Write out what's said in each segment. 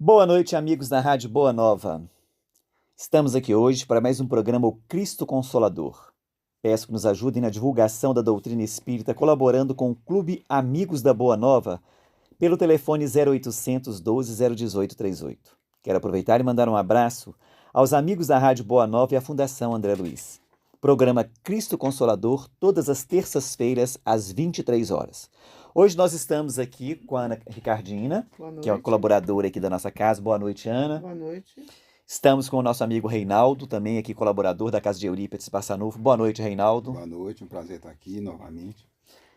Boa noite, amigos da Rádio Boa Nova. Estamos aqui hoje para mais um programa O Cristo Consolador. Peço que nos ajudem na divulgação da doutrina espírita, colaborando com o Clube Amigos da Boa Nova, pelo telefone 0800 12 018 38. Quero aproveitar e mandar um abraço aos amigos da Rádio Boa Nova e à Fundação André Luiz. Programa Cristo Consolador, todas as terças-feiras, às 23 horas. Hoje nós estamos aqui com a Ana Ricardina, Boa que é uma noite. colaboradora aqui da nossa casa. Boa noite, Ana. Boa noite. Estamos com o nosso amigo Reinaldo, também aqui colaborador da Casa de Eurípides Passanufo. Boa noite, Reinaldo. Boa noite, um prazer estar aqui novamente.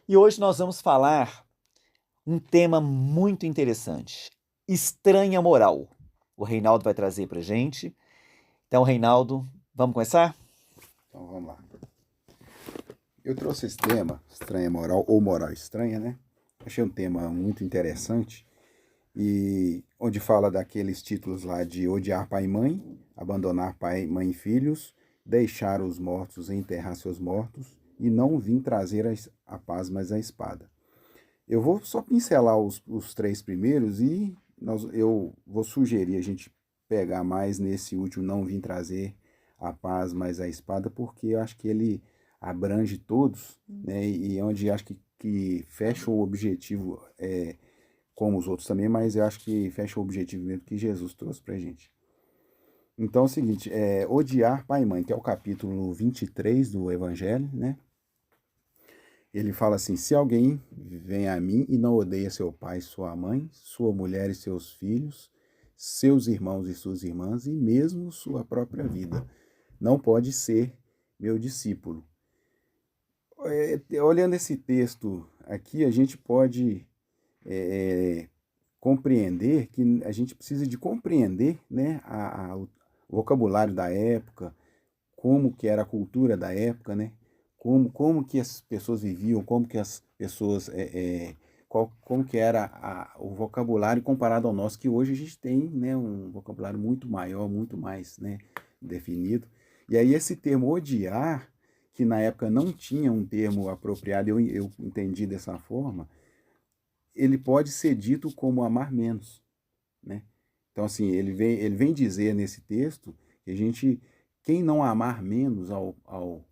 E hoje nós vamos falar um tema muito interessante: estranha moral. O Reinaldo vai trazer pra gente. Então, Reinaldo, vamos começar? Então vamos lá. Eu trouxe esse tema, estranha moral ou moral estranha, né? Achei um tema muito interessante e onde fala daqueles títulos lá de odiar pai e mãe, abandonar pai, mãe e filhos, deixar os mortos e enterrar seus mortos e não vir trazer a paz, mas a espada. Eu vou só pincelar os três primeiros e eu vou sugerir a gente pegar mais nesse último, não vir trazer a paz, mas a espada, porque eu acho que ele abrange todos, né? E onde acho que fecha o objetivo, como os outros também, mas eu acho que fecha o objetivo mesmo que Jesus trouxe pra gente. Então é o seguinte, odiar pai e mãe, que é o capítulo 23 do Evangelho, né? Ele fala assim: se alguém vem a mim e não odeia seu pai, sua mãe, sua mulher e seus filhos, seus irmãos e suas irmãs, e mesmo sua própria vida, não pode ser meu discípulo. Olhando esse texto aqui, a gente pode compreender que a gente precisa de compreender, né, o vocabulário da época, como que era a cultura da época, né? Como que as pessoas viviam, como que as pessoas, como que era o vocabulário comparado ao nosso, que hoje a gente tem, né, um vocabulário muito maior, muito mais, né, definido. E aí esse termo odiar, que na época não tinha um termo apropriado, eu entendi dessa forma, ele pode ser dito como amar menos, né? Então, assim, ele vem dizer nesse texto que quem não amar menos ao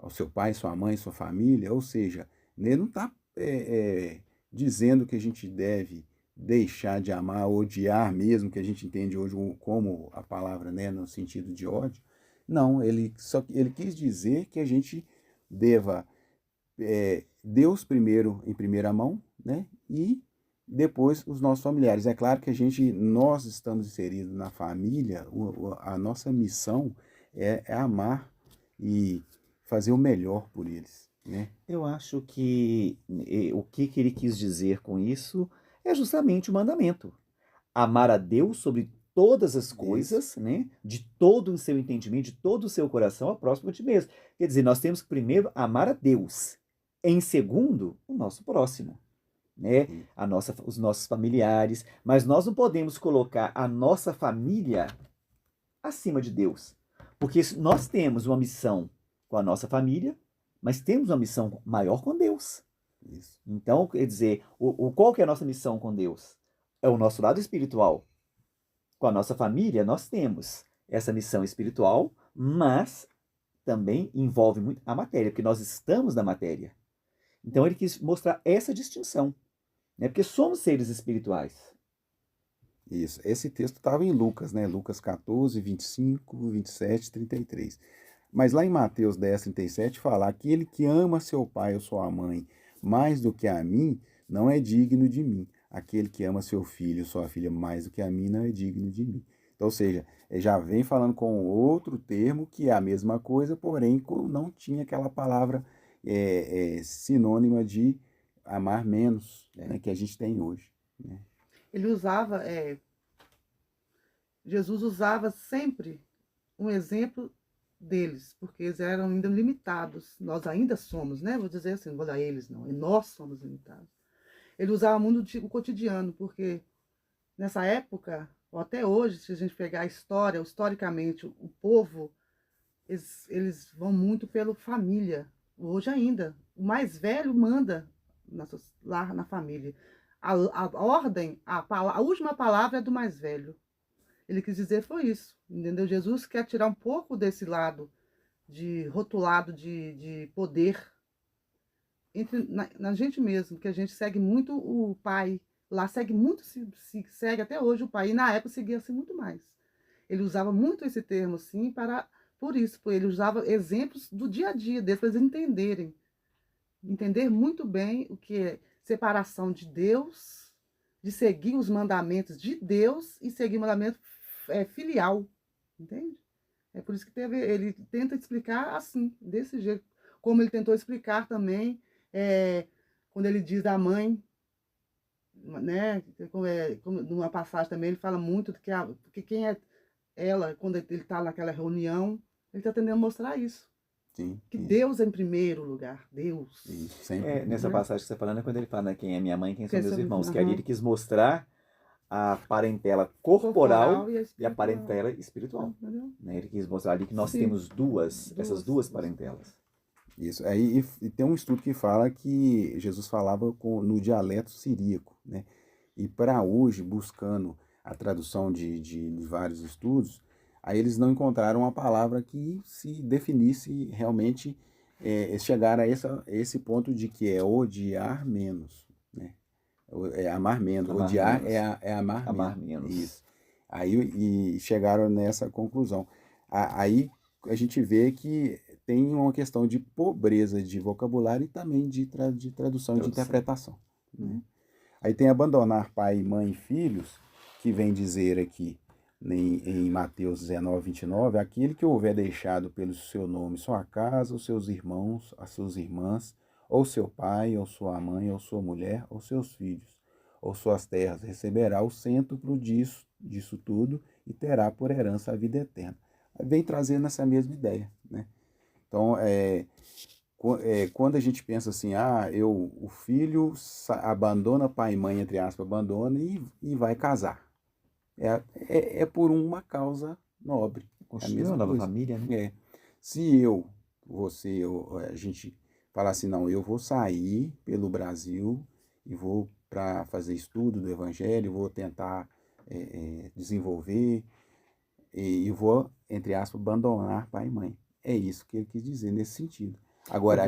seu pai, sua mãe, sua família, ou seja, ele não está dizendo que a gente deve deixar de amar, odiar mesmo, que a gente entende hoje como a palavra, né, no sentido de ódio. Não, ele quis dizer que a gente deva Deus primeiro em primeira mão, né, e depois os nossos familiares. É claro que nós estamos inseridos na família, a nossa missão é amar e fazer o melhor por eles, né? Eu acho que o que ele quis dizer com isso é justamente o mandamento. Amar a Deus sobre todas as Isso, coisas, né? De todo o seu entendimento, de todo o seu coração, ao próximo de ti mesmo. Quer dizer, nós temos que primeiro amar a Deus. Em segundo, o nosso próximo, né? Os nossos familiares. Mas nós não podemos colocar a nossa família acima de Deus. Porque nós temos uma missão com a nossa família, mas temos uma missão maior com Deus. isso, Então, quer dizer, qual que é a nossa missão com Deus? É o nosso lado espiritual. Com a nossa família, nós temos essa missão espiritual, mas também envolve muito a matéria, porque nós estamos na matéria. Então, ele quis mostrar essa distinção, né? Porque somos seres espirituais. isso. Esse texto estava em Lucas, né? Lucas 14, 25, 27, 33. Mas lá em Mateus 10, 37 fala: aquele que ama seu pai ou sua mãe mais do que a mim, não é digno de mim. Aquele que ama seu filho ou sua filha mais do que a mim, não é digno de mim. Então, ou seja, já vem falando com outro termo que é a mesma coisa, porém não tinha aquela palavra sinônima de amar menos, né, que a gente tem hoje, né? Ele usava, Jesus usava sempre um exemplo deles, porque eles eram ainda limitados. Nós ainda somos, né? Vou dizer assim, não vou dar eles, não. Nós somos limitados. Ele usava muito o cotidiano, porque nessa época, ou até hoje, se a gente pegar a história, historicamente, o povo, eles vão muito pela família. Hoje ainda, o mais velho manda lá na família. a ordem, a última palavra é do mais velho. Ele quis dizer foi isso, entendeu? Jesus quer tirar um pouco desse lado de rotulado de poder na gente mesmo, que a gente segue muito o pai. Lá segue muito, segue até hoje o pai, e na época seguia assim muito mais. Ele usava muito esse termo assim por isso, porque ele usava exemplos do dia a dia deles para eles entenderem. Entender muito bem o que é separação de Deus, de seguir os mandamentos de Deus e seguir o mandamento filial, entende? É por isso que ele tenta explicar assim, desse jeito, como ele tentou explicar também quando ele diz da mãe, né? Numa passagem também ele fala muito do que quem é ela, quando ele está naquela reunião, ele está tentando mostrar isso. Sim, Que isso. Deus é em primeiro lugar, Deus. Isso, sempre. Nessa Né? passagem que você está falando é quando ele fala, né, quem é minha mãe, quem são meus irmãos. Que ali Aham. ele quis mostrar a parentela corporal e a parentela espiritual. Entendeu? Né? Ele quis mostrar ali que nós Sim. temos essas duas parentelas. Isso. Aí e tem um estudo que fala que Jesus falava no dialeto siríaco, né? E para hoje, buscando a tradução de vários estudos, aí eles não encontraram uma palavra que se definisse realmente, chegar a esse ponto de que é odiar menos, né? É amar menos. Amar Odiar menos. é amar Amar menos. menos. Isso. Aí e chegaram nessa conclusão. Aí a gente vê que tem uma questão de pobreza de vocabulário e também de tradução, de interpretação. Né? Aí tem abandonar pai, mãe e filhos, que vem dizer aqui em Mateus 19, 29, aquele que houver deixado pelo seu nome sua casa, os seus irmãos, as suas irmãs, ou seu pai, ou sua mãe, ou sua mulher, ou seus filhos, ou suas terras, receberá o cêntuplo disso tudo e terá por herança a vida eterna. Vem trazendo essa mesma ideia, né? Então, quando a gente pensa assim, o filho abandona pai e mãe, entre aspas, abandona e vai casar. É por uma causa nobre. Construir uma nova família, né? Se a gente falar assim, não, eu vou sair pelo Brasil e vou para fazer estudo do Evangelho, vou tentar desenvolver e vou, entre aspas, abandonar pai e mãe. É isso que ele quis dizer nesse sentido. Agora,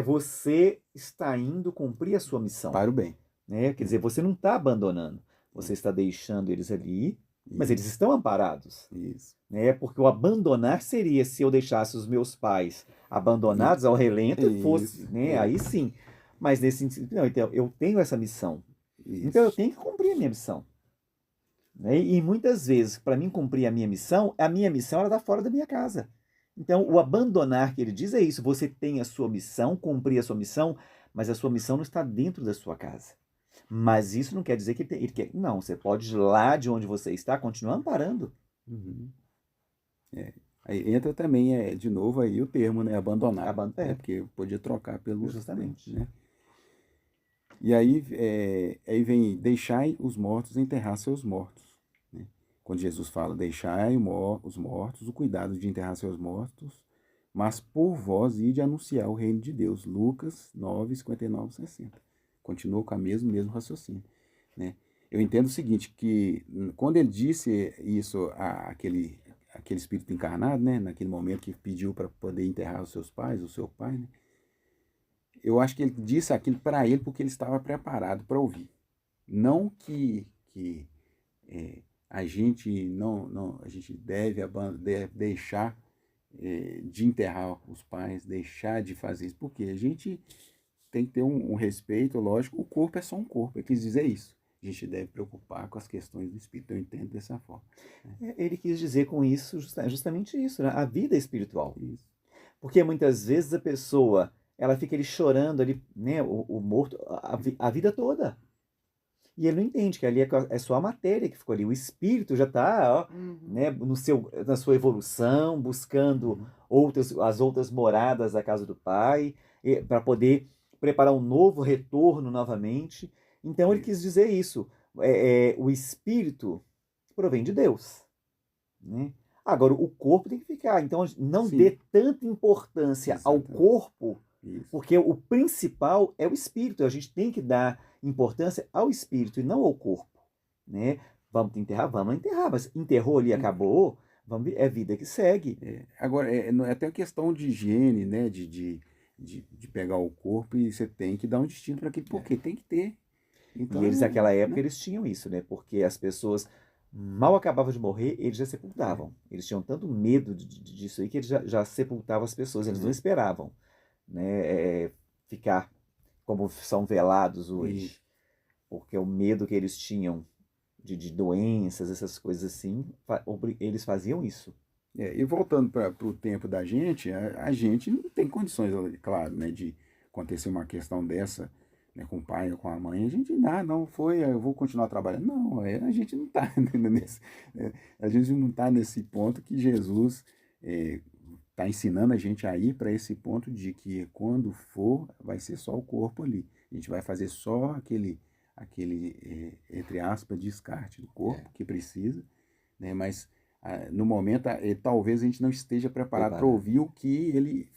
você está indo cumprir a sua missão. Para o bem. Né? Quer dizer, você não está abandonando. Você está deixando eles ali, mas eles estão amparados. Isso. Né? Porque o abandonar seria se eu deixasse os meus pais abandonados ao relento e fosse. Né? Aí sim. Mas nesse sentido, não, então, eu tenho essa missão. Isso. Então eu tenho que cumprir a minha missão. Né? E muitas vezes, para mim cumprir a minha missão ela está fora da minha casa. Então, o abandonar que ele diz é isso. Você tem a sua missão, cumprir a sua missão, mas a sua missão não está dentro da sua casa. Mas isso não quer dizer que ele quer. Não, você pode ir lá de onde você está, continuar amparando. Uhum. Aí entra também, de novo, aí o termo, né? Abandonar. Porque podia trocar pelo. Justamente. Né? E aí vem deixai os mortos enterrar seus mortos. Quando Jesus fala, deixai os mortos, o cuidado de enterrar seus mortos, mas por vós ide anunciar o reino de Deus. Lucas 9, 59, 60. Continua com o mesmo raciocínio. Né? Eu entendo o seguinte, que quando ele disse isso àquele espírito encarnado, né, naquele momento que pediu para poder enterrar os seus pais, o seu pai, né, eu acho que ele disse aquilo para ele porque ele estava preparado para ouvir. Não que a gente deve deixar de enterrar os pais, deixar de fazer isso, porque a gente tem que ter um respeito, lógico, o corpo é só um corpo, ele quis dizer isso. A gente deve preocupar com as questões do espírito, eu entendo dessa forma. Ele quis dizer com isso justamente isso, né? A vida espiritual. Isso. Porque muitas vezes a pessoa, ela fica ali chorando, ali, né, o morto, a vida toda. E ele não entende que ali é só a matéria que ficou ali. O espírito já está né, na sua evolução, buscando as outras moradas da casa do Pai, para poder preparar um novo retorno novamente. Então ele quis dizer isso. O espírito provém de Deus. Né? Agora, o corpo tem que ficar. Então não dê tanta importância ao corpo Isso. Porque o principal é o espírito. A gente tem que dar importância ao espírito e não ao corpo, né? Vamos enterrar? Vamos enterrar. Mas enterrou ali, acabou, é vida que segue. Agora, é até uma questão de higiene, né? De pegar o corpo e você tem que dar um destino para aquilo, porque tem que ter. Então, E eles, naquela época, né? eles tinham isso, né? Porque as pessoas mal acabavam de morrer, eles já sepultavam. Eles tinham tanto medo disso aí que eles já sepultavam as pessoas. Eles não esperavam, né? Ficar como são velados hoje. Porque o medo que eles tinham de doenças, essas coisas assim, eles faziam isso. E voltando para o tempo da gente, a gente não tem condições, claro, né, de acontecer uma questão dessa, né, com o pai ou com a mãe, a gente, não foi, eu vou continuar trabalhando. Não, a gente não está nesse, a gente não tá nesse ponto que Jesus está ensinando a gente a ir para esse ponto de que quando for, vai ser só o corpo ali. A gente vai fazer só aquele entre aspas, descarte do corpo que precisa, né, mas no momento, talvez a gente não esteja preparado para ouvir o que ele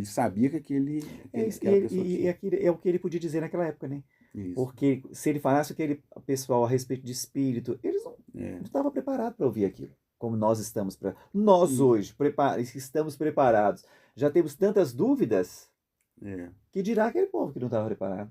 sabia que aquela pessoa tinha. É o que ele podia dizer naquela época, né? Isso. Porque se ele falasse aquele pessoal a respeito de espírito, eles não estavam preparados para ouvir aquilo. Como nós estamos Nós hoje estamos preparados. Já temos tantas dúvidas que dirá aquele povo que não estava preparado.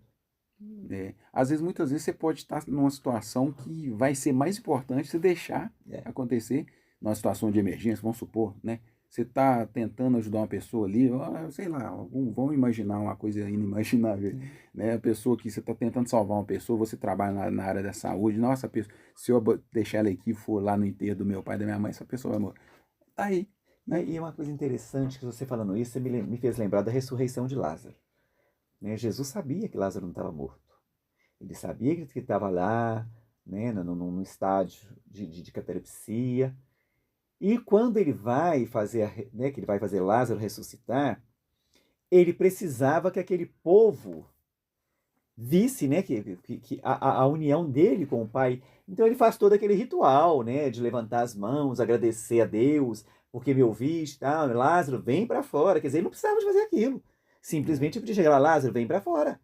Às vezes, muitas vezes, você pode estar numa situação que vai ser mais importante você deixar acontecer numa situação de emergência, vamos supor, né? Você está tentando ajudar uma pessoa ali, sei lá, vamos imaginar uma coisa inimaginável, né? A pessoa que você está tentando salvar uma pessoa, você trabalha na área da saúde, nossa, se eu deixar ela aqui e for lá no enterro do meu pai e da minha mãe, essa pessoa vai morrer. Tá aí. Né? E uma coisa interessante que você falando isso, você me fez lembrar da ressurreição de Lázaro. Né? Jesus sabia que Lázaro não estava morto. Ele sabia que estava lá, né, num estágio de catalepsia. E quando ele vai fazer, né, que ele vai fazer Lázaro ressuscitar, ele precisava que aquele povo visse, né, que a união dele com o Pai. Então ele faz todo aquele ritual, né, de levantar as mãos, agradecer a Deus, porque me ouviste, tal, Lázaro, vem para fora. Quer dizer, ele não precisava de fazer aquilo. Simplesmente podia chegar lá, Lázaro, vem para fora.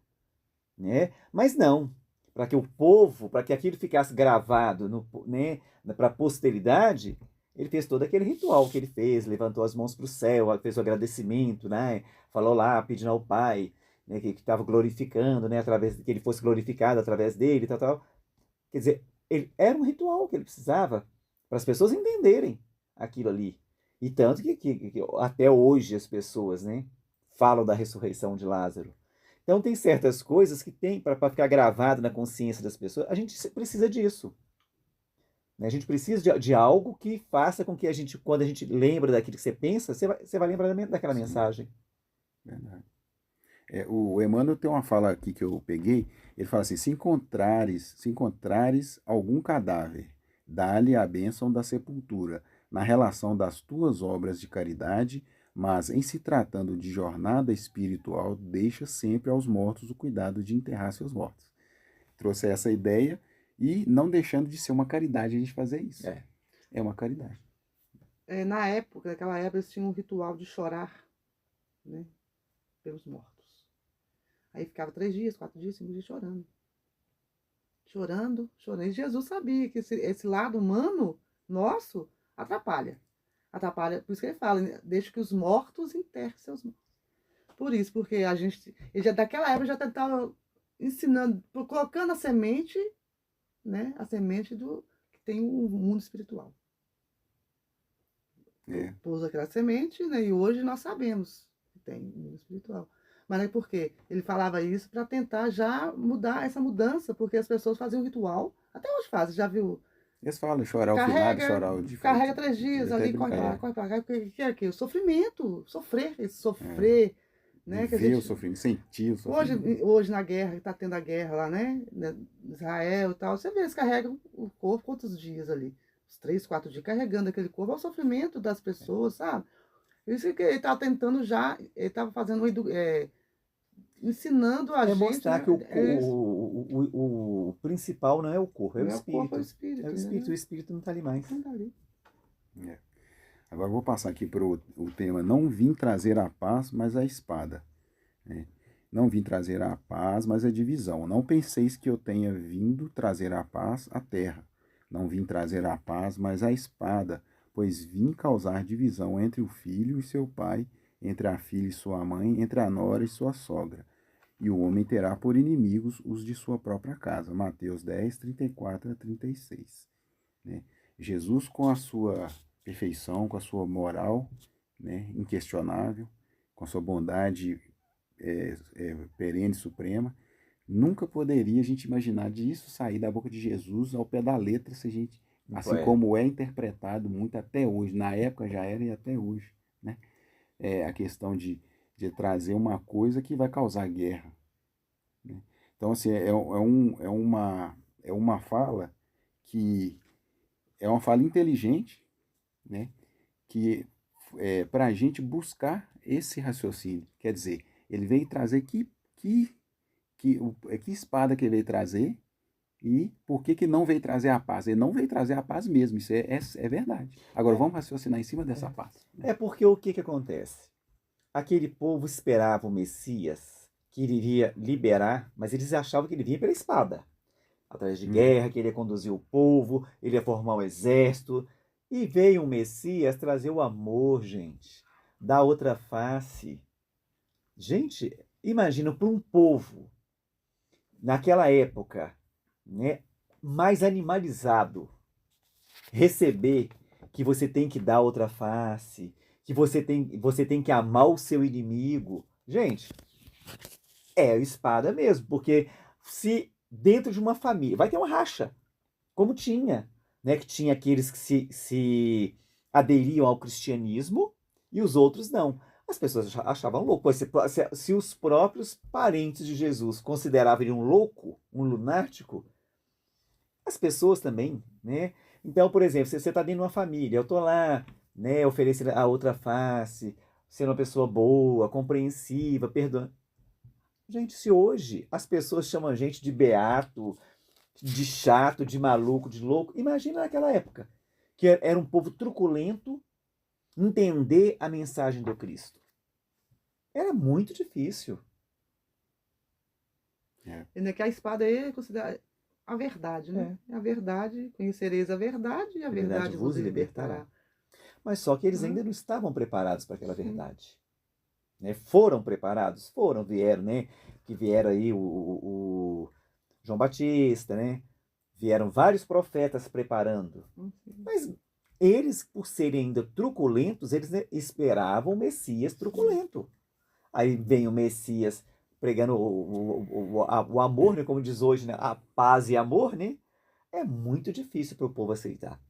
Né? Mas não, para que o povo, para que aquilo ficasse gravado, né, para a posteridade, ele fez todo aquele ritual que ele fez, levantou as mãos para o céu, fez o agradecimento, né, falou lá, pedindo ao Pai, né, que estava glorificando, né, através que ele fosse glorificado através dele, tal, tal. Quer dizer, era um ritual que ele precisava para as pessoas entenderem aquilo ali. E tanto que até hoje as pessoas, né, falam da ressurreição de Lázaro. Então tem certas coisas que tem para ficar gravado na consciência das pessoas. A gente precisa disso. Né? A gente precisa de algo que faça com que a gente, quando a gente lembra daquilo que você pensa, você vai lembrar daquela mensagem. Verdade. O Emmanuel tem uma fala aqui que eu peguei, ele fala assim, se encontrares algum cadáver, dá-lhe a bênção da sepultura, na relação das tuas obras de caridade, mas em se tratando de jornada espiritual, deixa sempre aos mortos o cuidado de enterrar seus mortos. Trouxe essa ideia e não deixando de ser uma caridade a gente fazer isso. É uma caridade. Naquela época, eles tinham um ritual de chorar, né, pelos mortos. Aí ficava 3 dias, 4 dias, 5 dias chorando. Chorando, chorando. E Jesus sabia que esse lado humano nosso atrapalha. Atrapalha, por isso que ele fala, deixa que os mortos enterrem seus mortos. Por isso, porque ele já daquela época já estava ensinando, colocando a semente, né, a semente que tem o mundo espiritual. Pôs aquela semente, né, e hoje nós sabemos que tem o mundo espiritual. Mas é porque ele falava isso para tentar já mudar essa mudança, porque as pessoas faziam ritual, até hoje fazem, já viu? Eles falam chorar o finado, chorar o diferente. Carrega 3 dias ali, corre pra cá, o que é aquilo? Sofrimento, sofrer. Né, ver o sofrimento, sentir o sofrimento. Hoje na guerra, está tendo a guerra lá, né? Israel e tal, você vê, eles carregam o corpo quantos dias ali? Uns 3, 4 dias carregando aquele corpo, é o sofrimento das pessoas, sabe? Isso que ele estava tentando já, ele estava fazendo ensinando a gente. Mostrar que o principal não é o corpo, é o espírito. Corpo, é o espírito. É o espírito, o espírito não está ali mais. Não está ali. Agora eu vou passar aqui para o tema não vim trazer a paz, mas a espada. né? Não vim trazer a paz, mas a divisão. Não penseis que eu tenha vindo trazer a paz à terra. Não vim trazer a paz, mas a espada, pois vim causar divisão entre o filho e seu pai, entre a filha e sua mãe, entre a nora e sua sogra. E o homem terá por inimigos os de sua própria casa. Mateus 10, 34 a 36. Né? Jesus, com a sua perfeição, com a sua moral, né, inquestionável, com a sua bondade perene, suprema, nunca poderia a gente imaginar disso sair da boca de Jesus ao pé da letra, se a gente, assim É. como é interpretado muito até hoje, na época já era e até hoje, né? A questão de trazer uma coisa que vai causar guerra, né? Então, assim, é uma fala que é uma fala inteligente, né? Que para a gente buscar esse raciocínio. Quer dizer, ele veio trazer que espada que ele veio trazer e por que não veio trazer a paz. Ele não veio trazer a paz mesmo, isso é verdade. Agora vamos raciocinar em cima dessa paz. É porque o que acontece? Aquele povo esperava o Messias, que ele iria liberar, mas eles achavam que ele vinha pela espada. Através de guerra, que ele ia conduzir o povo, ele ia formar um exército. E veio o Messias trazer o amor, gente, da outra face. Gente, imagina para um povo, naquela época, né, mais animalizado, receber que você tem que dar outra face, que você tem que amar o seu inimigo. Gente, é espada mesmo, porque se dentro de uma família vai ter uma racha, como tinha, né, que tinha aqueles que se aderiam ao cristianismo e os outros não. As pessoas achavam louco. Se os próprios parentes de Jesus consideravam ele um louco, um lunático, as pessoas também, né? Então, por exemplo, se você está dentro de uma família, eu estou lá, né, oferecendo a outra face, sendo uma pessoa boa, compreensiva, perdoando. Gente, se hoje as pessoas chamam a gente de beato, de chato, de maluco, de louco, imagina naquela época, que era um povo truculento entender a mensagem do Cristo. Era muito difícil. E que a espada é considerada a verdade, né? A verdade, conhecereis a verdade e a verdade vos libertará. Mas só que eles ainda não estavam preparados para aquela verdade. Né? Foram preparados? Foram, vieram, né? Que vieram aí o João Batista, né? Vieram vários profetas preparando. Mas eles, por serem ainda truculentos, eles esperavam o Messias truculento. Aí vem o Messias pregando o amor, né? Como diz hoje, né? A paz e amor, né? É muito difícil para o povo aceitar.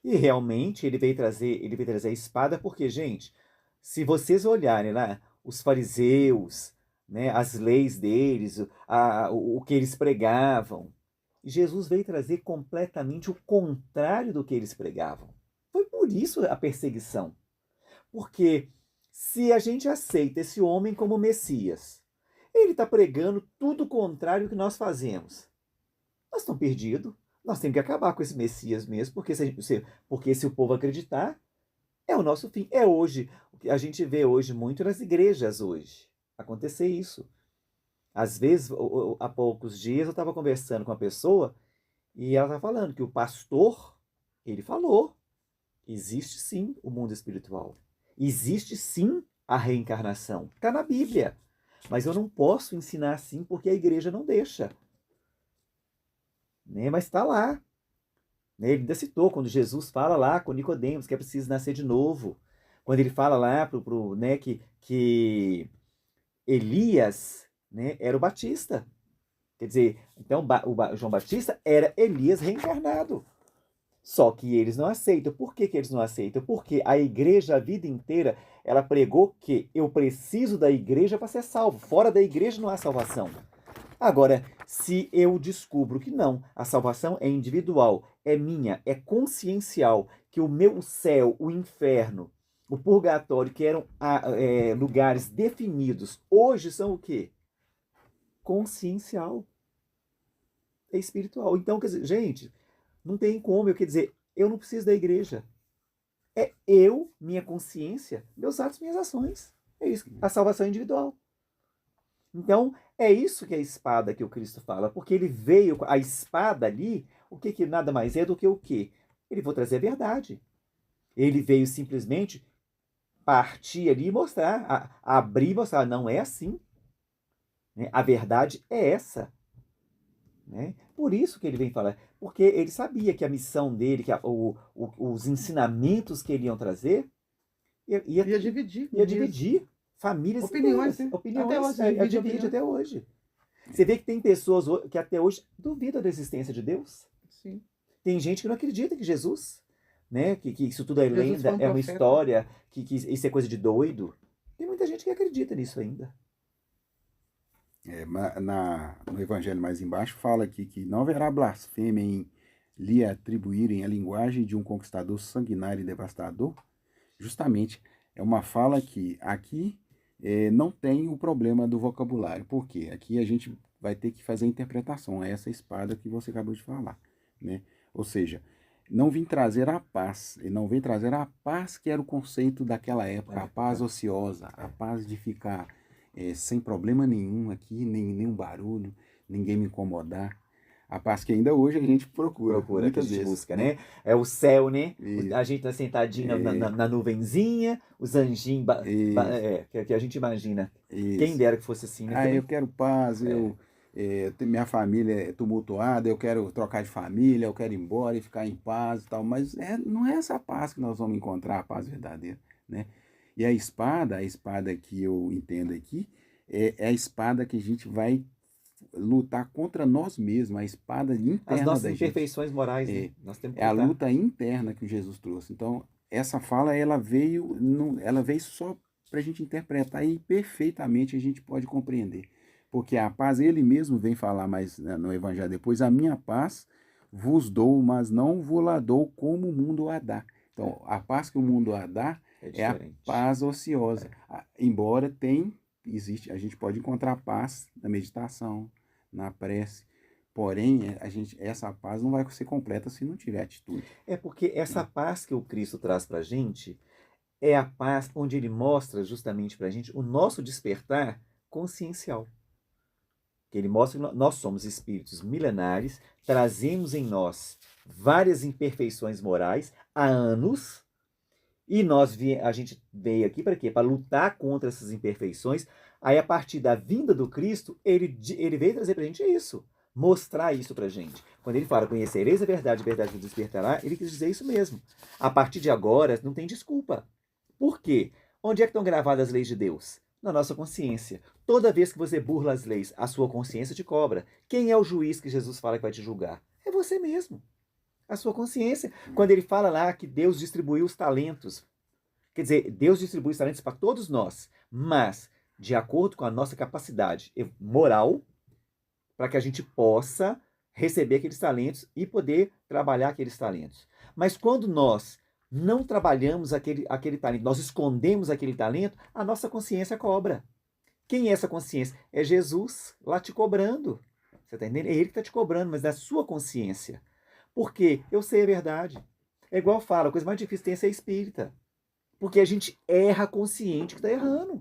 E realmente ele veio trazer a espada porque, gente, se vocês olharem lá, os fariseus, né, as leis deles, o que eles pregavam, Jesus veio trazer completamente o contrário do que eles pregavam. Foi por isso a perseguição. Porque se a gente aceita esse homem como Messias, ele está pregando tudo o contrário que nós fazemos. Nós estamos perdidos. Nós temos que acabar com esse Messias mesmo, porque se o povo acreditar, é o nosso fim. É hoje. O que a gente vê hoje muito nas igrejas hoje. Acontecer isso. Às vezes, há poucos dias, eu estava conversando com uma pessoa e ela estava falando que o pastor, ele falou, existe sim o mundo espiritual. Existe sim a reencarnação. Está na Bíblia. Mas eu não posso ensinar assim porque a igreja não deixa. Né? Mas está lá. Né? Ele ainda citou quando Jesus fala lá com Nicodemos que é preciso nascer de novo. Quando ele fala lá né, que Elias, né, era o Batista. Quer dizer, então o João Batista era Elias reencarnado. Só que eles não aceitam. Por que eles não aceitam? Porque a igreja, a vida inteira, ela pregou que eu preciso da igreja para ser salvo. Fora da igreja não há salvação. Agora, se eu descubro que não, a salvação é individual, é minha, é consciencial, que o meu céu, o inferno, o purgatório, que eram lugares definidos, hoje são o quê? Consciencial. É espiritual. Então, quer dizer, gente, não tem como, quer dizer, eu não preciso da igreja. É eu, minha consciência, meus atos, minhas ações. É isso. A salvação é individual. Então, é isso que é a espada que o Cristo fala, porque ele veio, a espada ali, o que nada mais é do que o quê? Ele veio trazer a verdade. Ele veio simplesmente partir ali e mostrar, abrir e mostrar, não é assim. Né? A verdade é essa. Né? Por isso que ele vem falar, porque ele sabia que a missão dele, que os ensinamentos que ele iam trazer, Ia dividir ia mesmo. dividir famílias Opiniões, inteiras. né? Até Opiniões, hoje divide opiniões. até hoje. Você vê que tem pessoas que até hoje duvidam da existência de Deus. Sim. Tem gente que não acredita que Jesus, né, que isso tudo é Jesus foi lenda, um é uma profeta. história, que isso é coisa de doido. Tem muita gente que acredita nisso ainda. No Evangelho mais embaixo fala aqui que não haverá blasfêmia em lhe atribuírem a linguagem de um conquistador sanguinário e devastador. Justamente, é uma fala que aqui não tem o problema do vocabulário. Por quê? Aqui a gente vai ter que fazer a interpretação a essa espada que você acabou de falar. Né? Ou seja, não vim trazer a paz, e não vem trazer a paz que era o conceito daquela época, a paz ociosa, a paz de ficar sem problema nenhum aqui, nenhum barulho, ninguém me incomodar. A paz que ainda hoje a gente procura Que a muitas gente vezes. busca, né? É o céu, né? Isso. A gente tá sentadinho na nuvenzinha, os anjinhos que a gente imagina. Isso. Quem dera que fosse assim, né? Eu quero paz, minha família é tumultuada, eu quero trocar de família, eu quero ir embora e ficar em paz e tal, mas não é essa paz que nós vamos encontrar, a paz verdadeira, né? E a espada que eu entendo aqui, é a espada que a gente vai lutar contra nós mesmos, a espada interna As nossas da imperfeições morais, né? Nós temos que é a lutar. luta interna que Jesus trouxe. Então, essa fala, ela veio só para a gente interpretar e perfeitamente a gente pode compreender. Porque a paz, ele mesmo vem falar mais no Evangelho depois, a minha paz vos dou, mas não vos la dou como o mundo a dá. Então, a paz que o mundo a dá é a paz ociosa. Embora existe, a gente pode encontrar paz na meditação, na prece. Porém, essa paz não vai ser completa se não tiver atitude. É porque essa paz que o Cristo traz pra gente é a paz onde ele mostra justamente pra gente o nosso despertar consciencial. Que ele mostra que nós somos espíritos milenares, trazemos em nós várias imperfeições morais há anos, e a gente veio aqui para quê? Para lutar contra essas imperfeições. Aí, a partir da vinda do Cristo, ele veio trazer para a gente isso, mostrar isso para a gente. Quando ele fala, conhecereis a verdade vos despertará, ele quis dizer isso mesmo. A partir de agora, não tem desculpa. Por quê? Onde é que estão gravadas as leis de Deus? Na nossa consciência. Toda vez que você burla as leis, a sua consciência te cobra. Quem é o juiz que Jesus fala que vai te julgar? É você mesmo. A sua consciência. Quando ele fala lá que Deus distribuiu os talentos. Quer dizer, Deus distribui os talentos para todos nós, mas de acordo com a nossa capacidade moral, para que a gente possa receber aqueles talentos e poder trabalhar aqueles talentos. Mas quando nós não trabalhamos aquele talento, nós escondemos aquele talento, a nossa consciência cobra. Quem é essa consciência? É Jesus lá te cobrando. Você está entendendo? É ele que está te cobrando, mas da sua consciência. Porque eu sei a verdade. É igual eu falo, a coisa mais difícil tem é ser espírita. Porque a gente erra consciente que está errando.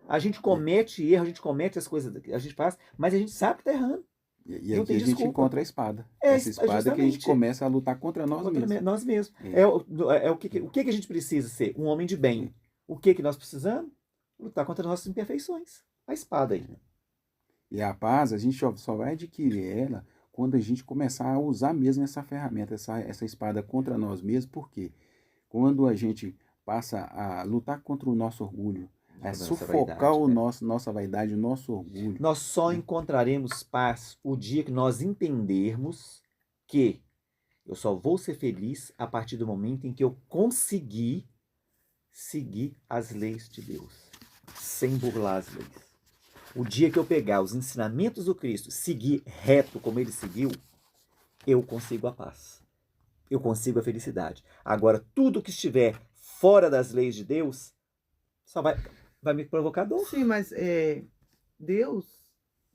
A gente comete erro, a gente comete as coisas que a gente faz, mas a gente sabe que está errando. E aqui a gente encontra a espada. Essa espada justamente. que a gente começa a lutar contra nós mesmos. Nós mesmos. O que a gente precisa ser? Um homem de bem. O que nós precisamos? Lutar contra as nossas imperfeições. A espada aí. E a paz, a gente só vai adquirir ela quando a gente começar a usar mesmo essa ferramenta, essa espada contra nós mesmos. Por quê? Quando a gente passa a lutar contra o nosso orgulho, a sufocar nossa vaidade, o nosso orgulho. Nós só encontraremos paz o dia que nós entendermos que eu só vou ser feliz a partir do momento em que eu conseguir seguir as leis de Deus, sem burlar as leis. O dia que eu pegar os ensinamentos do Cristo, seguir reto como ele seguiu, eu consigo a paz. Eu consigo a felicidade. Agora, tudo que estiver fora das leis de Deus, só vai me provocar dor. Sim, mas Deus,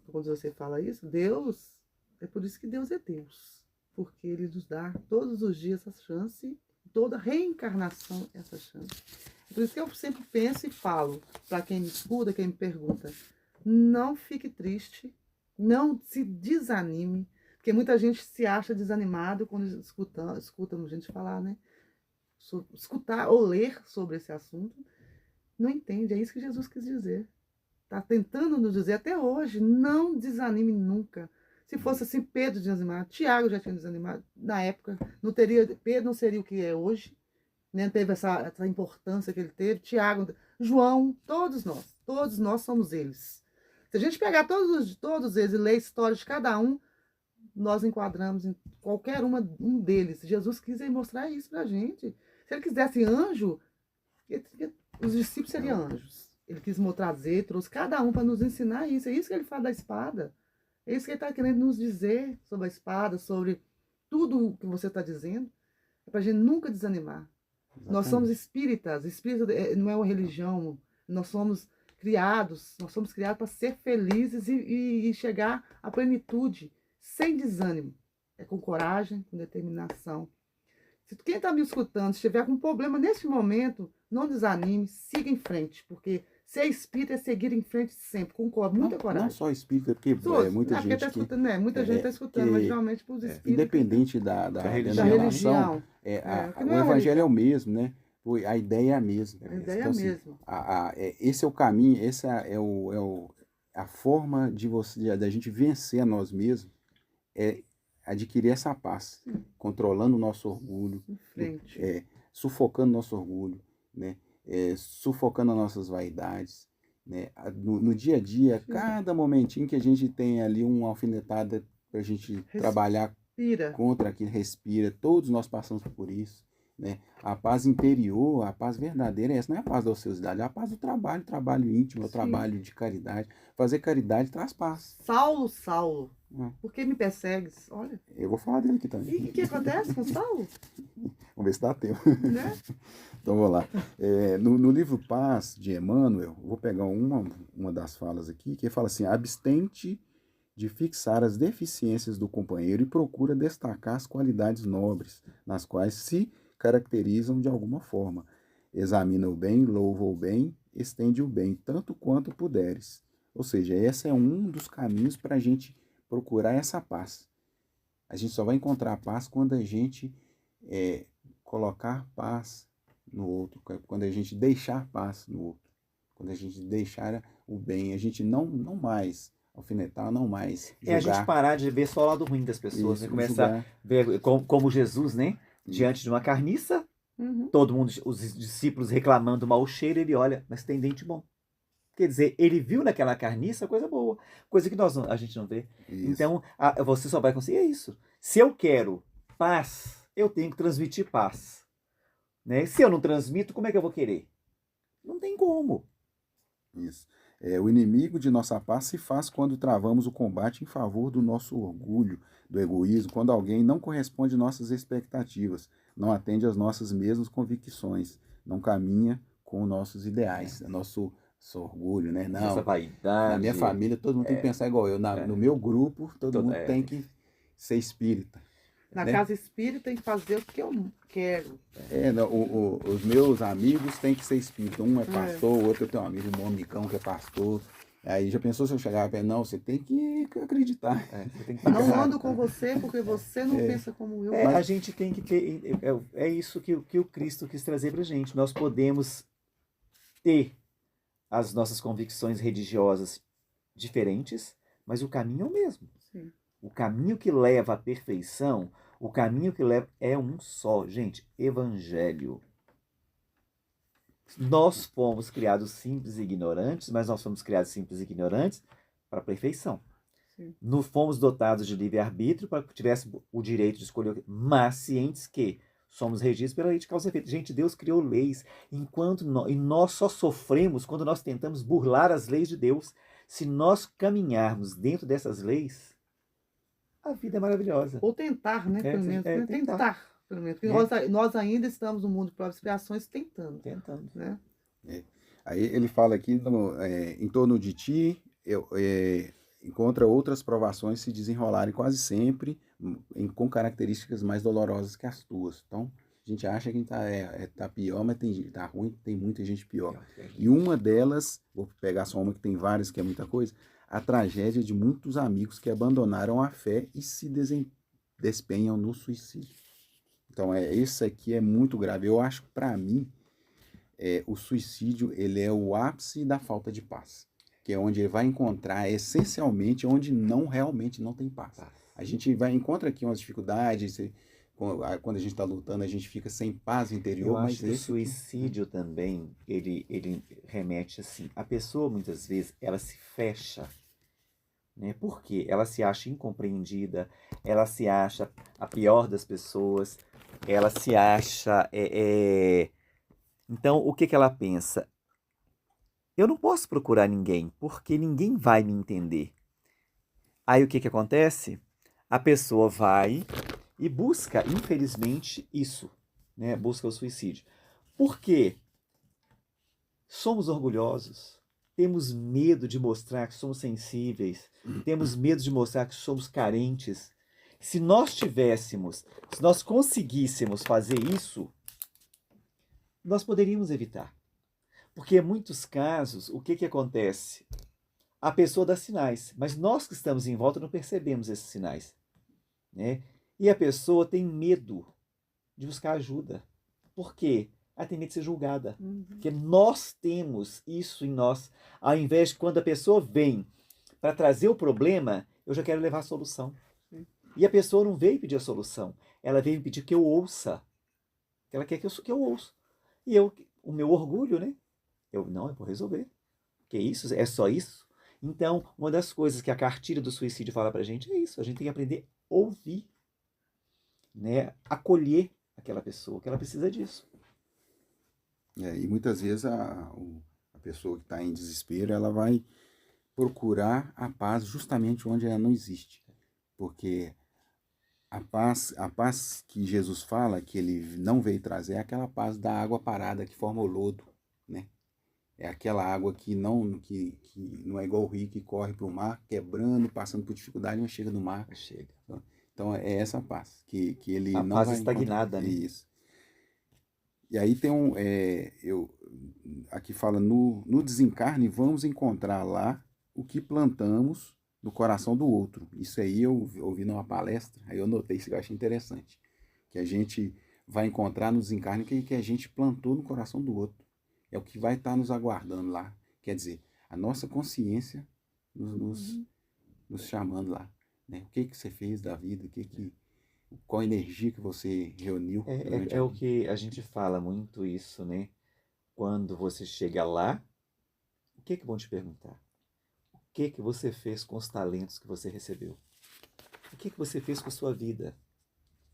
quando você fala isso, Deus, é por isso que Deus é Deus. Porque ele nos dá todos os dias essa chance, toda reencarnação essa chance. É por isso que eu sempre penso e falo, para quem me escuta, quem me pergunta, Não fique triste, não se desanime, porque muita gente se acha desanimado quando escuta a gente falar, né? Escutar ou ler sobre esse assunto, não entende, é isso que Jesus quis dizer. Está tentando nos dizer até hoje, não desanime nunca. Se fosse assim, Pedro desanimado, Tiago já tinha desanimado na época, Pedro não seria o que é hoje, né? Teve essa importância que ele teve, Tiago, João, todos nós somos eles. Se a gente pegar todos eles e ler a história de cada um, nós enquadramos em qualquer um deles. Jesus quis mostrar isso pra gente. Se ele quisesse anjo, os discípulos seriam anjos. Ele quis trazer, trouxe cada um para nos ensinar isso. É isso que ele fala da espada. É isso que ele está querendo nos dizer sobre a espada, sobre tudo o que você está dizendo. É para a gente nunca desanimar. Exatamente. Nós somos espíritas. Espírita não é uma religião. Nós somos criados para ser felizes e chegar à plenitude, sem desânimo. É com coragem, com determinação. Se quem está me escutando estiver com um problema neste momento, não desanime, siga em frente, porque ser espírita é seguir em frente sempre, com muita coragem. Não só espírita, porque muita gente tá escutando, muita gente está escutando, mas geralmente para os espíritas. Independente da religião, o evangelho é o mesmo, né? A ideia é a mesma. A ideia é a mesma. Esse é o caminho, essa é a forma da gente vencer a nós mesmos, é adquirir essa paz, controlando o nosso orgulho, sufocando nosso orgulho, né? Sufocando as nossas vaidades, né? No dia a dia, cada momentinho que a gente tem ali uma alfinetada para a gente trabalhar contra aquilo, respira, todos nós passamos por isso, né? A paz interior, a paz verdadeira, essa não é a paz da ociosidade, é a paz do trabalho íntimo, o trabalho de caridade. Fazer caridade traz paz. Saulo, por que me persegues? Olha. Eu vou falar dele aqui também. E o que acontece com Saulo? Vamos ver se dá tempo. Né? Então vamos lá. No livro Paz, de Emmanuel, vou pegar uma das falas aqui, que fala assim: abstente de fixar as deficiências do companheiro e procura destacar as qualidades nobres, nas quais se caracterizam de alguma forma. Examina o bem, louva o bem, estende o bem, tanto quanto puderes. Ou seja, esse é um dos caminhos para a gente procurar essa paz. A gente só vai encontrar paz quando a gente colocar paz no outro, quando a gente deixar paz no outro, quando a gente deixar o bem, a gente não mais alfinetar, não mais julgar. A gente parar de ver só o lado ruim das pessoas, Isso, né? Começar a ver como Jesus, né? Diante de uma carniça, todo mundo, os discípulos reclamando do mau cheiro, ele olha, mas tem dente bom. Quer dizer, ele viu naquela carniça coisa boa, coisa que a gente não vê. Isso. Então, você só vai conseguir isso. Se eu quero paz, eu tenho que transmitir paz. Né? Se eu não transmito, como é que eu vou querer? Não tem como. Isso. O inimigo de nossa paz se faz quando travamos o combate em favor do nosso orgulho, do egoísmo, quando alguém não corresponde às nossas expectativas, não atende às nossas mesmas convicções, não caminha com os nossos ideais, nosso orgulho, né? Não, essa vaidade. Na minha família, todo mundo tem que pensar igual eu. No meu grupo, todo mundo tem que ser espírita. Na casa espírita tem que fazer o que eu quero. Os meus amigos têm que ser espírita. Um é pastor, o outro eu tenho um amigo, um amigão que é pastor. Aí já pensou se eu chegar e falar, não, você tem que acreditar. Você tem que não ando com você porque você não pensa como eu. A gente tem que ter. É isso que o Cristo quis trazer pra gente. Nós podemos ter as nossas convicções religiosas diferentes, mas o caminho é o mesmo. Sim. O caminho que leva à perfeição, o caminho que leva é um só, gente, evangelho. Nós fomos criados simples e ignorantes, mas nós fomos criados simples e ignorantes para a perfeição. Sim. Não fomos dotados de livre-arbítrio para que tivéssemos o direito de escolher, mas cientes que somos regidos pela lei de causa e efeito. Gente, Deus criou leis, e nós só sofremos quando nós tentamos burlar as leis de Deus. Se nós caminharmos dentro dessas leis, a vida é maravilhosa. Ou tentar, né? Pelo menos. Tentar. Pelo menos. Porque nós ainda estamos no mundo de provas e expiações tentando. Né? Aí ele fala aqui, em torno de ti, encontra outras provações se desenrolarem quase sempre com características mais dolorosas que as tuas. Então, A gente acha que tá pior, mas tá ruim, tem muita gente pior. E uma delas, vou pegar só uma que tem várias, que é muita coisa, a tragédia de muitos amigos que abandonaram a fé e se despenham no suicídio. Então, isso aqui é muito grave. Eu acho que, para mim, o suicídio ele é o ápice da falta de paz, que é onde ele vai encontrar essencialmente onde realmente não tem paz. A gente encontra aqui umas dificuldades, quando a gente está lutando, a gente fica sem paz interior. Eu acho que o suicídio também, ele remete assim, a pessoa muitas vezes, ela se fecha, né? Por quê? Ela se acha incompreendida, ela se acha a pior das pessoas, ela se acha... Então, o que ela pensa? Eu não posso procurar ninguém, porque ninguém vai me entender. Aí o que acontece? A pessoa vai e busca, infelizmente, isso, né? Busca o suicídio. Por quê? Somos orgulhosos, temos medo de mostrar que somos sensíveis, temos medo de mostrar que somos carentes. Se nós conseguíssemos fazer isso, nós poderíamos evitar. Porque em muitos casos, o que acontece? A pessoa dá sinais, mas nós que estamos em volta não percebemos esses sinais, né? E a pessoa tem medo de buscar ajuda. Por quê? Ela tem medo de ser julgada. Porque nós temos isso em nós. Ao invés de quando a pessoa vem para trazer o problema, eu já quero levar a solução. E a pessoa não veio pedir a solução. Ela veio pedir que eu ouça. Ela quer que eu ouça. E o meu orgulho, né? Eu vou resolver. Que isso? É só isso? Então, uma das coisas que a cartilha do suicídio fala pra gente é isso. A gente tem que aprender a ouvir, né? Acolher aquela pessoa, que ela precisa disso. E muitas vezes a pessoa que está em desespero, ela vai procurar a paz justamente onde ela não existe. Porque a paz que Jesus fala, que ele não veio trazer, é aquela paz da água parada que forma o lodo, né? É aquela água que não é igual o rio que corre para o mar, quebrando, passando por dificuldade, mas chega no mar. Chega. Então é essa paz que ele a não paz vai estagnada, encontrar. né? Isso. E aí tem aqui fala, no desencarne vamos encontrar lá o que plantamos no coração do outro. Isso aí eu ouvi numa palestra, aí eu notei isso que eu achei interessante. Que a gente vai encontrar no desencarne que a gente plantou no coração do outro. É o que vai estar nos aguardando lá. Quer dizer, a nossa consciência nos chamando lá. Né? O que você fez da vida? Qual a energia que você reuniu durante a o vida? que a gente fala muito isso, né? Quando você chega lá, o que vão te perguntar? O que você fez com os talentos que você recebeu? O que você fez com a sua vida?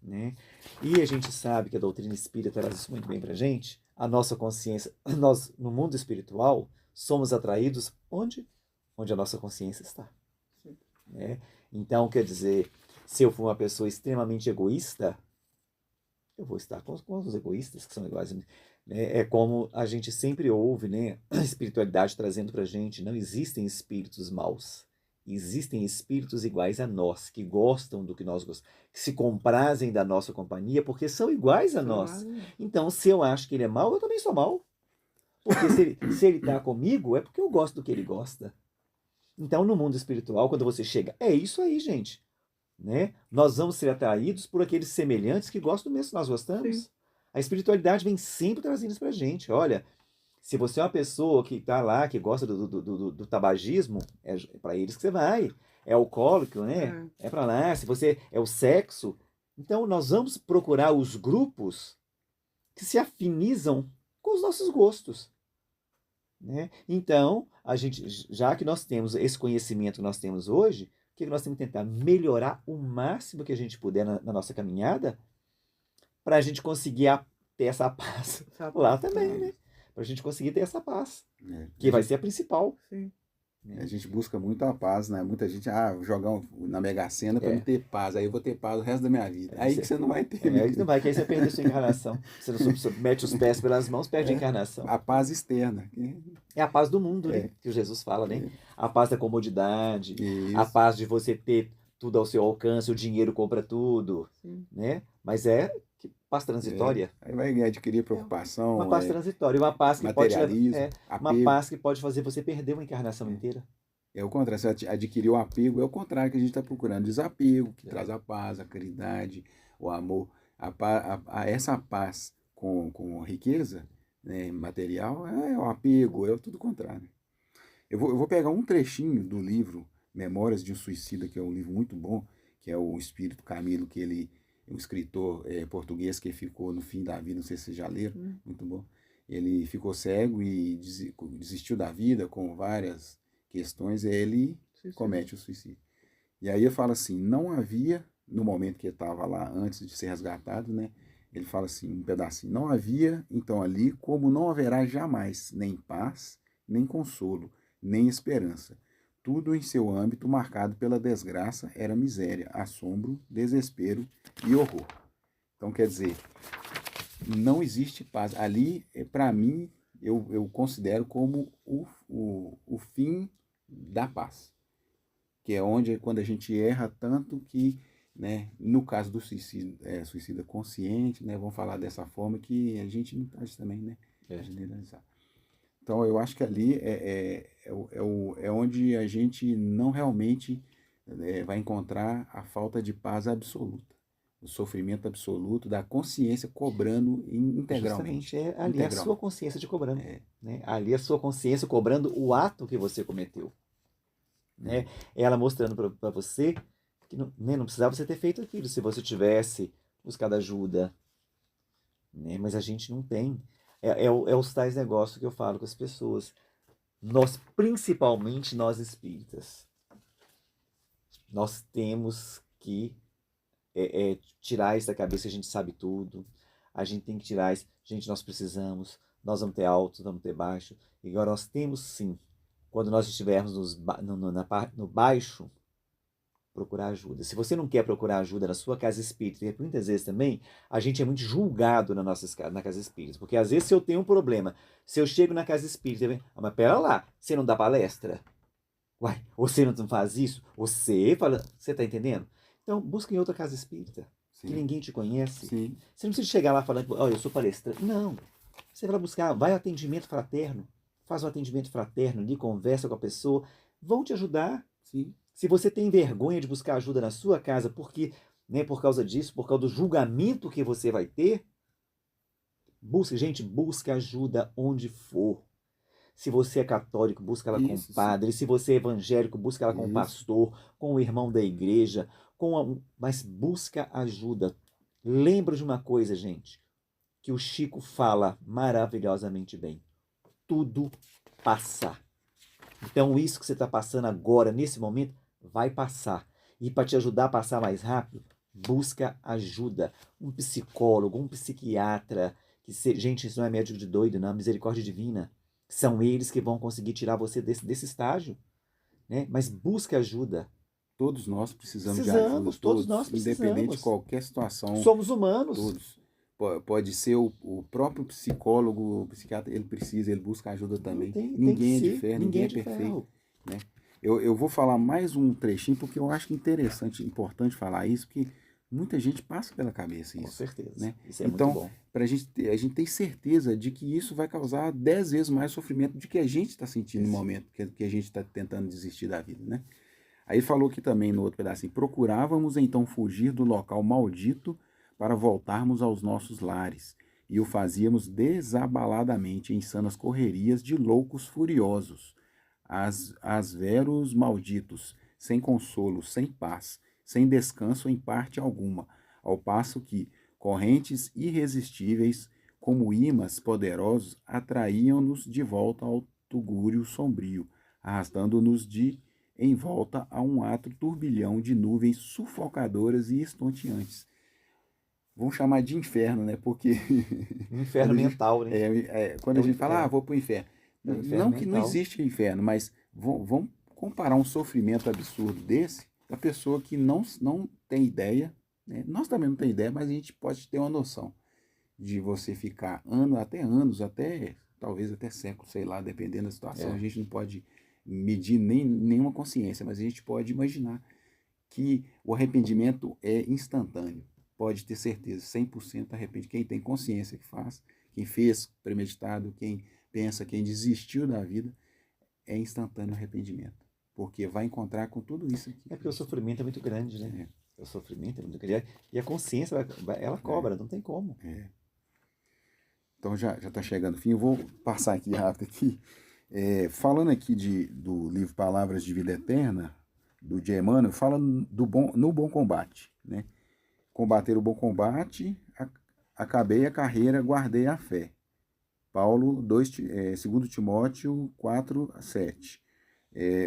Né? E a gente sabe que a doutrina espírita traz isso muito bem pra gente. A nossa consciência, nós no mundo espiritual somos atraídos onde a nossa consciência está. Né? Então, quer dizer, se eu for uma pessoa extremamente egoísta, eu vou estar com os egoístas que são iguais. Né? É como a gente sempre ouve, né? A espiritualidade trazendo pra gente, não existem espíritos maus. Existem espíritos iguais a nós, que gostam do que nós gostamos, que se comprazem da nossa companhia, porque são iguais a nós. Então, se eu acho que ele é mau, eu também sou mau. Porque se ele está comigo, é porque eu gosto do que ele gosta. Então, no mundo espiritual, quando você chega, é isso aí, gente. Né? Nós vamos ser atraídos por aqueles semelhantes que gostam do mesmo que nós gostamos. Sim. A espiritualidade vem sempre trazendo isso pra gente. Olha, se você é uma pessoa que está lá, que gosta do tabagismo, é para eles que você vai. É alcoólico, né? É para lá. Se você é o sexo. Então, nós vamos procurar os grupos que se afinizam com os nossos gostos. Né? Então, já que nós temos esse conhecimento que nós temos hoje, o que nós temos que tentar? Melhorar o máximo que a gente puder na nossa caminhada para a gente conseguir ter essa paz lá também, né? Para a gente conseguir ter essa paz, que vai ser a principal. Sim. A gente busca muito a paz, né? Muita gente, jogar na Mega Sena para me ter paz, aí eu vou ter paz o resto da minha vida. Aí que você não vai ter. Aí não vai, que aí você perde a sua encarnação. Você não mete os pés pelas mãos, perde a encarnação. A paz externa. É a paz do mundo, né? Que Jesus fala, né? A paz da comodidade, a paz de você ter tudo ao seu alcance, o dinheiro compra tudo, né? Mas paz transitória. Aí vai adquirir preocupação, Uma paz transitória, uma paz que pode materialismo, uma apego. paz que pode fazer você perder uma encarnação inteira. É o contrário, você adquirir o apego, é o contrário que a gente está procurando. Desapego, que traz a paz, a caridade, o amor. Essa paz com riqueza, né, material é o apego, é tudo o contrário. Eu vou pegar um trechinho do livro Memórias de um Suicida, que é um livro muito bom, que é o Espírito Camilo, que ele é um escritor português que ficou no fim da vida, não sei se vocês já leram, muito bom. Ele ficou cego e desistiu da vida com várias questões, e ele comete o suicídio. E aí ele fala assim, não havia, no momento que ele estava lá, antes de ser resgatado, né, ele fala assim, um pedacinho, não havia, então ali, como não haverá jamais, nem paz, nem consolo, nem esperança. Tudo em seu âmbito marcado pela desgraça era miséria, assombro, desespero e horror. Então, quer dizer, não existe paz. Ali, para mim, eu considero como o fim da paz. Que é onde, quando a gente erra tanto que, né, no caso do suicida consciente, né, vamos falar dessa forma que a gente não pode também, né, generalizar. Então, eu acho que ali é onde a gente não realmente vai encontrar a falta de paz absoluta. O sofrimento absoluto da consciência cobrando integralmente. Justamente, ali a sua consciência te cobrando. Né? Ali a sua consciência cobrando o ato que você cometeu. Né? Ela mostrando para você que não precisava você ter feito aquilo se você tivesse buscado ajuda. Né? Mas a gente não tem. É os tais negócios que eu falo com as pessoas. Nós, principalmente nós espíritas, nós temos que tirar isso da cabeça que a gente sabe tudo. A gente tem que tirar isso. Gente, nós precisamos. Nós vamos ter alto, vamos ter baixo. E agora nós temos sim. Quando nós estivermos no baixo, procurar ajuda. Se você não quer procurar ajuda na sua casa espírita, e muitas vezes também, a gente é muito julgado na casa espírita. Porque às vezes se eu tenho um problema, se eu chego na casa espírita, mas pera lá, você não dá palestra? Uai, você não faz isso? Você fala, você tá entendendo? Então, busca em outra casa espírita, que ninguém te conhece. Sim. Você não precisa chegar lá falando, olha, eu sou palestrante. Não. Você vai lá buscar, vai ao atendimento fraterno, faz um atendimento fraterno ali, conversa com a pessoa, vão te ajudar. Sim. Se você tem vergonha de buscar ajuda na sua casa, porque, né, por causa disso, por causa do julgamento que você vai ter, busca ajuda onde for. Se você é católico, busca ela com o padre. Se você é evangélico, busca ela com o pastor, com o irmão da igreja. Mas busca ajuda. Lembra de uma coisa, gente, que o Chico fala maravilhosamente bem. Tudo passa. Então isso que você está passando agora, nesse momento, vai passar. E para te ajudar a passar mais rápido, busca ajuda. Um psicólogo, um psiquiatra. Gente, isso não é médico de doido, não. Misericórdia divina. São eles que vão conseguir tirar você desse estágio. Né? Mas busca ajuda. Todos nós precisamos de ajuda. Todos nós precisamos. Independente de qualquer situação. Somos humanos. Todos. Pode ser o próprio psicólogo, o psiquiatra, ele busca ajuda também. Ninguém é de fé, ninguém é perfeito. Né? Eu vou falar mais um trechinho, porque eu acho interessante, importante falar isso, porque muita gente passa pela cabeça isso. Com certeza. Né? Isso é então, muito bom. A gente tem certeza de que isso vai causar 10 vezes mais sofrimento do que a gente está sentindo no momento que a gente está tentando desistir da vida. Né? Aí falou aqui também no outro pedacinho, procurávamos então fugir do local maldito para voltarmos aos nossos lares, e o fazíamos desabaladamente em sanas correrias de loucos furiosos, as veros malditos, sem consolo, sem paz, sem descanso em parte alguma, ao passo que correntes irresistíveis, como ímãs poderosos, atraíam-nos de volta ao tugúrio sombrio, arrastando-nos em volta a um atro turbilhão de nuvens sufocadoras e estonteantes. Vamos chamar de inferno, né? Porque... Inferno mental, né? Quando a gente fala, vou para o inferno. Não que não existe inferno, mas vamos comparar um sofrimento absurdo desse da pessoa que não tem ideia, né? Nós também não temos ideia, mas a gente pode ter uma noção de você ficar anos, talvez até séculos, sei lá, dependendo da situação. A gente não pode medir nenhuma consciência, mas a gente pode imaginar que o arrependimento é instantâneo. pode ter certeza, 100% arrepende. Quem tem consciência que faz, quem fez premeditado, quem pensa, quem desistiu da vida, é instantâneo arrependimento. Porque vai encontrar com tudo isso aqui. É porque o sofrimento é muito grande, né? É. O sofrimento é muito grande. E a consciência, ela cobra, não tem como. Então já está chegando o fim. Eu vou passar aqui rápido aqui. Falando aqui do livro Palavras de Vida Eterna, do J. Emmanuel, fala no bom combate, né? Combater o bom combate, acabei a carreira, guardei a fé. Paulo 2 Timóteo 4:7.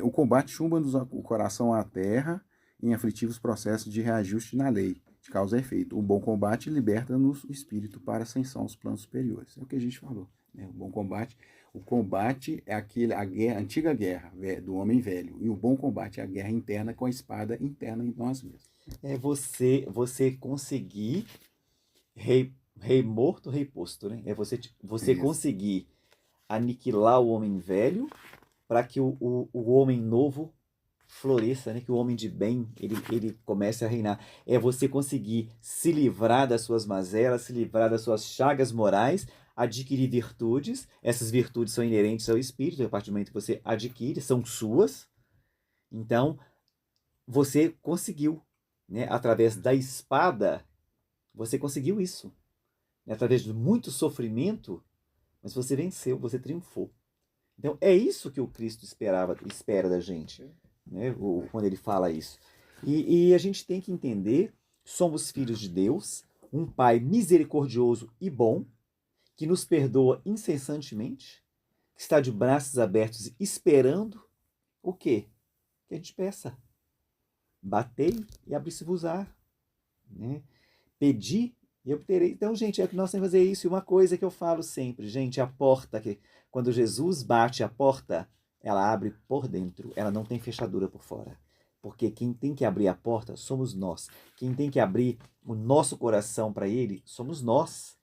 O combate chumba-nos o coração à terra em aflitivos processos de reajuste na lei, de causa e efeito. O bom combate liberta-nos o espírito para a ascensão aos planos superiores. É o que a gente falou, né? O bom combate. O combate é a antiga guerra do homem velho. E o bom combate é a guerra interna com a espada interna em nós mesmos. É você conseguir rei morto, rei posto, né? É você conseguir aniquilar o homem velho para que o homem novo floresça, né? Que o homem de bem ele comece a reinar. É você conseguir se livrar das suas mazelas, se livrar das suas chagas morais, adquirir virtudes. Essas virtudes são inerentes ao espírito, a partir do momento que você adquire, são suas. Então, você conseguiu, né? Através da espada, você conseguiu isso. Através de muito sofrimento, mas você venceu, você triunfou. Então, é isso que o Cristo espera da gente, né? Quando ele fala isso. E a gente tem que entender, somos filhos de Deus, um Pai misericordioso e bom, que nos perdoa incessantemente, que está de braços abertos esperando o quê? Que a gente peça. Batei e abri-se-vos-á, né? Pedi e obterei. Então, gente, é que nós temos que fazer isso. E uma coisa que eu falo sempre, gente, a porta, quando Jesus bate a porta, ela abre por dentro, ela não tem fechadura por fora. Porque quem tem que abrir a porta somos nós. Quem tem que abrir o nosso coração para ele somos nós,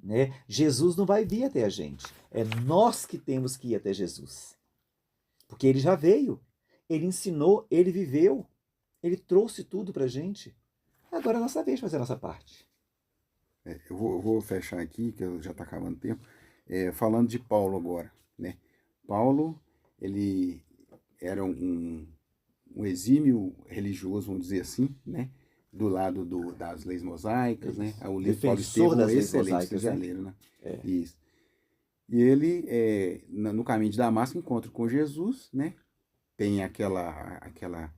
né? Jesus não vai vir até a gente. É nós que temos que ir até Jesus. Porque ele já veio. Ele ensinou, ele viveu. Ele trouxe tudo para a gente. Agora é a nossa vez de fazer a nossa parte. Eu vou fechar aqui, que já está acabando o tempo, falando de Paulo agora, né? Paulo, ele era um exímio religioso, vamos dizer assim, né? Do lado das leis mosaicas, né? O livro de Paulo Defensor Estevão das é leis excelente, mosaicas, vocês já né? leram, né? Isso. E ele, no caminho de Damasco, encontra com Jesus, né? Tem aquela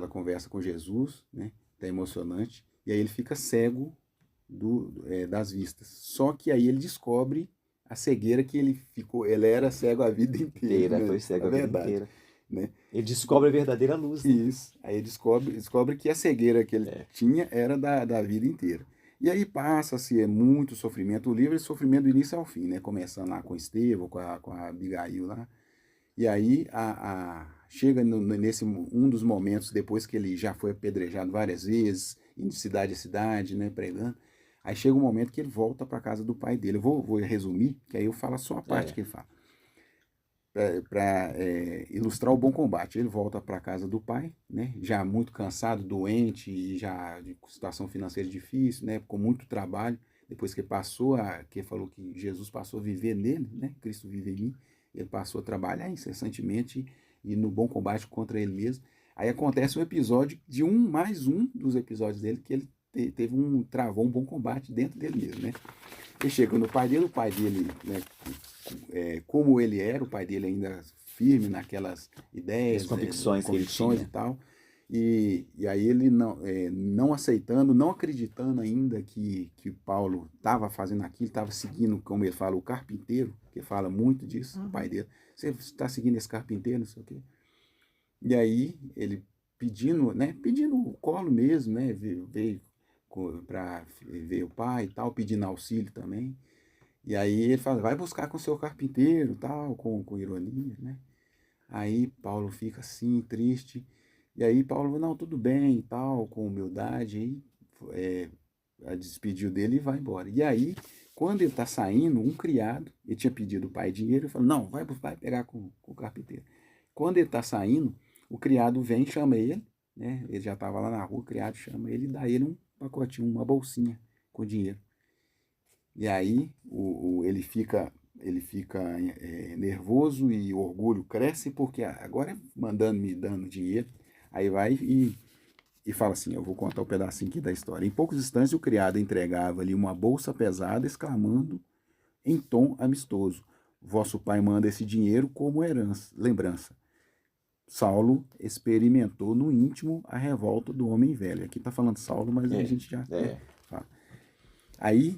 conversa com Jesus, né? É emocionante. E aí ele fica cego das vistas. Só que aí ele descobre a cegueira que ele era cego a vida inteira, né? Foi cego a vida inteira. Né? Ele descobre a verdadeira luz. Né? Isso. Aí ele descobre que a cegueira que ele tinha era da vida inteira. E aí passa-se muito sofrimento. O livro é sofrimento do início ao fim, né? Começando lá com Estevão, com a Abigail lá. E aí chega nesse um dos momentos, depois que ele já foi apedrejado várias vezes, indo de cidade a cidade, né, pregando. Aí chega um momento que ele volta para a casa do pai dele. Eu vou resumir, que aí eu falo só a parte que ele fala. Para ilustrar o bom combate. Ele volta para a casa do pai, né, já muito cansado, doente, e já de situação financeira difícil, né, com muito trabalho. Depois que que falou que Jesus passou a viver nele, né, Cristo vive em mim, ele passou a trabalhar incessantemente e no bom combate contra ele mesmo. Aí acontece um episódio de mais um dos episódios dele, que ele travou um bom combate dentro dele mesmo, né? Ele chega no pai dele, né, como ele era, o pai dele ainda firme naquelas ideias, convicções que ele tinha. E tal. E aí ele não aceitando, não acreditando ainda que Paulo estava fazendo aquilo, estava seguindo, como ele fala, o carpinteiro, que fala muito disso, o pai dele. Você está seguindo esse carpinteiro, não sei o quê. E aí ele pedindo o colo mesmo, né? Veio para ver o pai e tal, pedindo auxílio também. E aí ele fala, vai buscar com o seu carpinteiro, tal, com ironia, né? Aí Paulo fica assim, triste. E aí Paulo, não, tudo bem e tal, com humildade, aí despediu dele e vai embora. E aí, quando ele está saindo, um criado, ele tinha pedido o pai dinheiro, ele falou, não, vai pegar com o carpinteiro. Quando ele está saindo, o criado vem, chama ele, né? Ele já estava lá na rua, o criado chama ele e dá ele pacotinho, uma bolsinha com dinheiro. E aí ele fica nervoso e o orgulho cresce porque agora é me dando dinheiro. Aí vai e fala assim, eu vou contar um pedacinho aqui da história. Em poucos instantes o criado entregava ali uma bolsa pesada, exclamando em tom amistoso, vosso pai manda esse dinheiro como lembrança. Saulo experimentou no íntimo a revolta do homem velho. Aqui está falando Saulo, mas a gente já fala. Aí,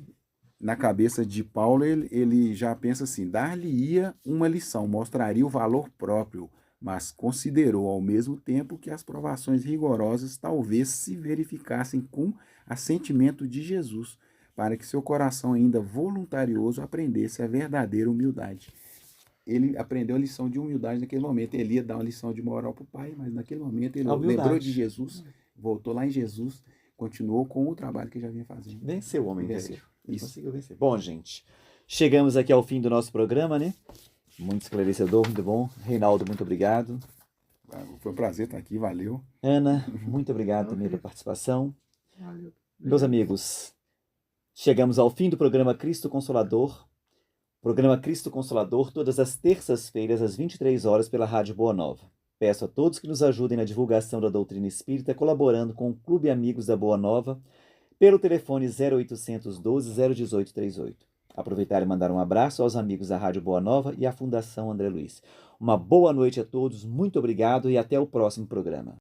na cabeça de Paulo, ele já pensa assim, dar-lhe-ia uma lição, mostraria o valor próprio, mas considerou ao mesmo tempo que as provações rigorosas talvez se verificassem com assentimento de Jesus, para que seu coração ainda voluntarioso aprendesse a verdadeira humildade. Ele aprendeu a lição de humildade naquele momento. Ele ia dar uma lição de moral para o pai, mas naquele momento ele lembrou de Jesus, voltou lá em Jesus, continuou com o trabalho que já vinha fazendo. Venceu o homem Venceu. velho. Isso. Conseguiu vencer. Bom, gente, chegamos aqui ao fim do nosso programa, né? Muito esclarecedor, muito bom. Reinaldo, muito obrigado. Foi um prazer estar aqui, valeu. Ana, muito obrigado também pela participação. Valeu. Meus amigos, chegamos ao fim do programa Cristo Consolador. Programa Cristo Consolador, todas as terças-feiras, às 23 horas, pela Rádio Boa Nova. Peço a todos que nos ajudem na divulgação da doutrina espírita, colaborando com o Clube Amigos da Boa Nova, pelo telefone 0800 12 018 38. Aproveitar e mandar um abraço aos amigos da Rádio Boa Nova e à Fundação André Luiz. Uma boa noite a todos, muito obrigado e até o próximo programa.